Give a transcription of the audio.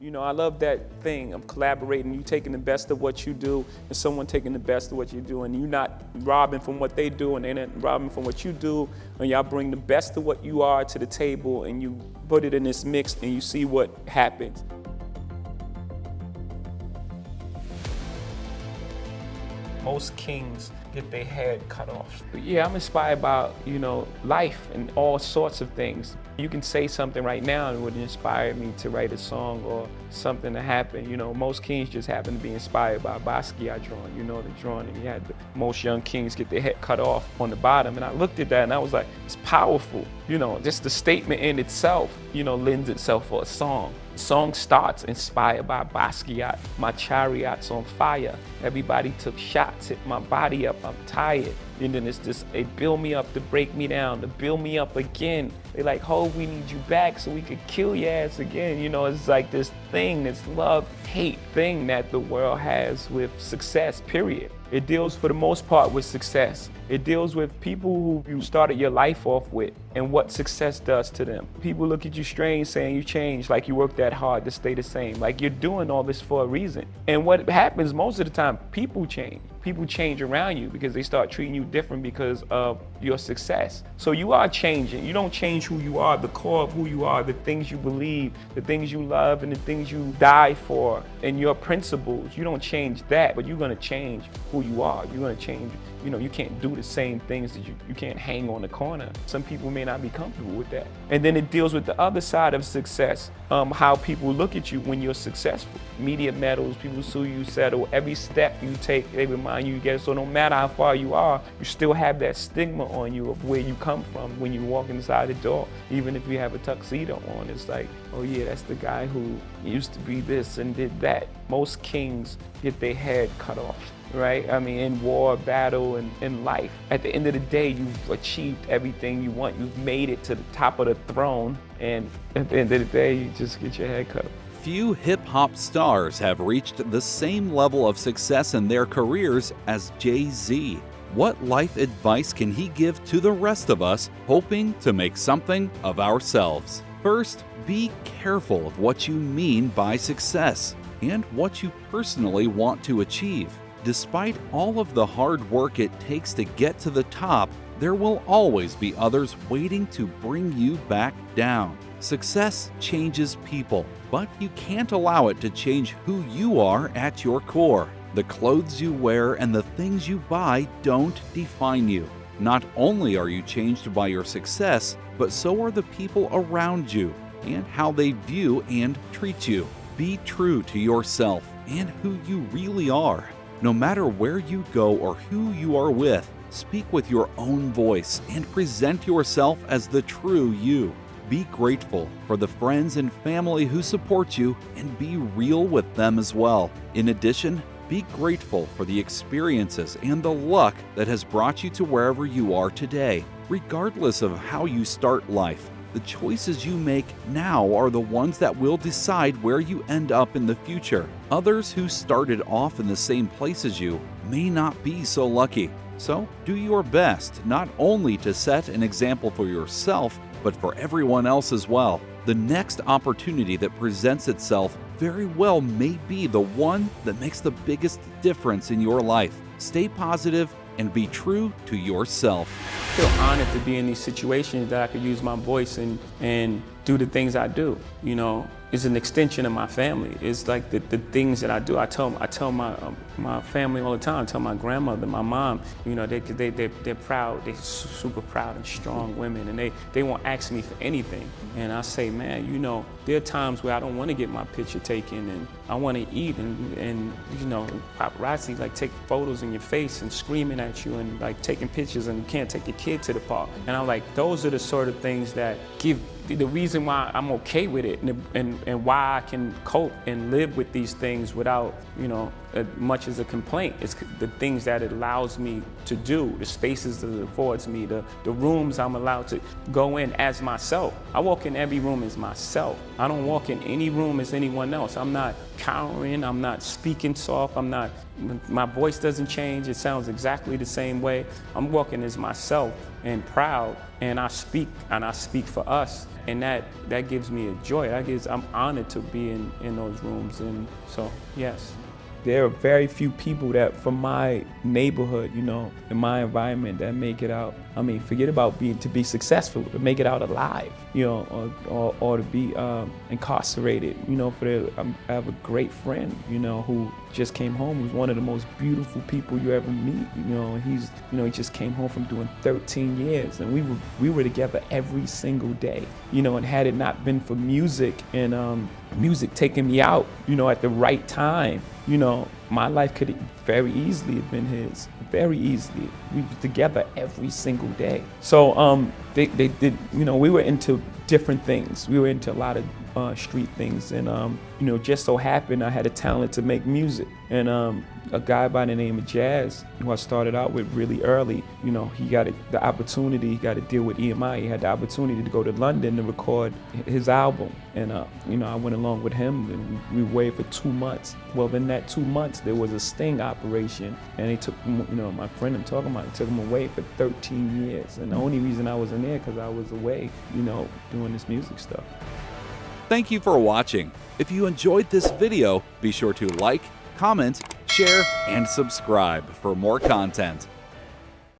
You know, I love that thing of collaborating, you taking the best of what you do and someone taking the best of what you do, and you not robbing from what they do and they not robbing from what you do, and y'all bring the best of what you are to the table and you put it in this mix and you see what happens. Most kings get their head cut off. Yeah, I'm inspired by, you know, life and all sorts of things. You can say something right now and it would inspire me to write a song or something to happen. You know, most kings just happen to be inspired by Basquiat drawing, you know, the drawing, and you had most young kings get their head cut off on the bottom. And I looked at that and I was like, it's powerful. You know, just the statement in itself, you know, lends itself for a song. The song starts inspired by Basquiat. My chariot's on fire. Everybody took shots, hit my body up, I'm tired. And then it's just, they build me up to break me down, to build me up again. They like, Hov, we need you back so we could kill your ass again. You know, it's like this thing, this love-hate thing that the world has with success, period. It deals for the most part with success. It deals with people who you started your life off with and what success does to them. People look at you strange saying you changed, like you worked that hard to stay the same, like you're doing all this for a reason. And what happens most of the time, people change. People change around you because they start treating you different because of your success. So you are changing. You don't change who you are, the core of who you are, the things you believe, the things you love, and the things you die for, and your principles. You don't change that, but you're gonna change who you are. You're gonna change, you know, you can't do the same things that you can't hang on the corner. Some people may not be comfortable with that. And then it deals with the other side of success, how people look at you when you're successful. Media medals, people sue you, settle. Every step you take, they remind you get it. So no matter how far you are, you still have that stigma on you of where you come from when you walk inside the door. Even if you have a tuxedo on, it's like, oh yeah, that's the guy who used to be this and did that. Most kings get their head cut off, right? I mean, in war, battle, and in life. At the end of the day, you've achieved everything you want. You've made it to the top of the throne, and at the end of the day, you just get your head cut off. Few hip-hop stars have reached the same level of success in their careers as Jay-Z. What life advice can he give to the rest of us hoping to make something of ourselves? First, be careful of what you mean by success and what you personally want to achieve. Despite all of the hard work it takes to get to the top, there will always be others waiting to bring you back down. Success changes people, but you can't allow it to change who you are at your core. The clothes you wear and the things you buy don't define you. Not only are you changed by your success, but so are the people around you and how they view and treat you. Be true to yourself and who you really are. No matter where you go or who you are with, speak with your own voice and present yourself as the true you. Be grateful for the friends and family who support you and be real with them as well. In addition, be grateful for the experiences and the luck that has brought you to wherever you are today. Regardless of how you start life, the choices you make now are the ones that will decide where you end up in the future. Others who started off in the same place as you may not be so lucky. So do your best not only to set an example for yourself, but for everyone else as well. The next opportunity that presents itself very well may be the one that makes the biggest difference in your life. Stay positive and be true to yourself. I feel honored to be in these situations that I could use my voice and do the things I do. You know, it's an extension of my family. It's like the things that I do. I tell my family all the time. I tell my grandmother, my mom, you know, they're proud. They're super proud and strong women, and they won't ask me for anything. And I say, man, you know, there are times where I don't want to get my picture taken, and I want to eat, and you know, paparazzi like take photos in your face and screaming at you and like taking pictures, and you can't take your kid to the park. And I'm like, those are the sort of things that give the reason why I'm okay with it, and why I can cope and live with these things without, you know, much as a complaint. It's the things that it allows me to do, the spaces that it affords me, the rooms I'm allowed to go in as myself. I walk in every room as myself. I don't walk in any room as anyone else. I'm not cowering, I'm not speaking soft, my voice doesn't change, it sounds exactly the same way. I'm walking as myself and proud, and I speak for us. And that gives me a joy. I'm honored to be in those rooms, and so, yes. There are very few people that from my neighborhood, you know, in my environment that make it out. I mean, forget about to be successful, to make it out alive, you know, or to be incarcerated. You know, I have a great friend, you know, who just came home. He's one of the most beautiful people you ever meet. He just came home from doing 13 years, and we were together every single day, you know. And had it not been for music and music taking me out, you know, at the right time, you know, my life could very easily have been his. Very easily. We were together every single day. So they did, you know, we were into different things. We were into a lot of street things, and you know, just so happened I had a talent to make music. And a guy by the name of Jazz, who I started out with really early, you know, he got the opportunity, he got to deal with EMI. He had the opportunity to go to London to record his album. And you know, I went along with him, and we waited for 2 months. Well, in that 2 months, there was a sting operation, and they took, you know, my friend I'm talking about, took him away for 13 years. And the only reason I was in there because I was away, you know, doing this music stuff. Thank you for watching. If you enjoyed this video, be sure to like, comment, share, and subscribe for more content.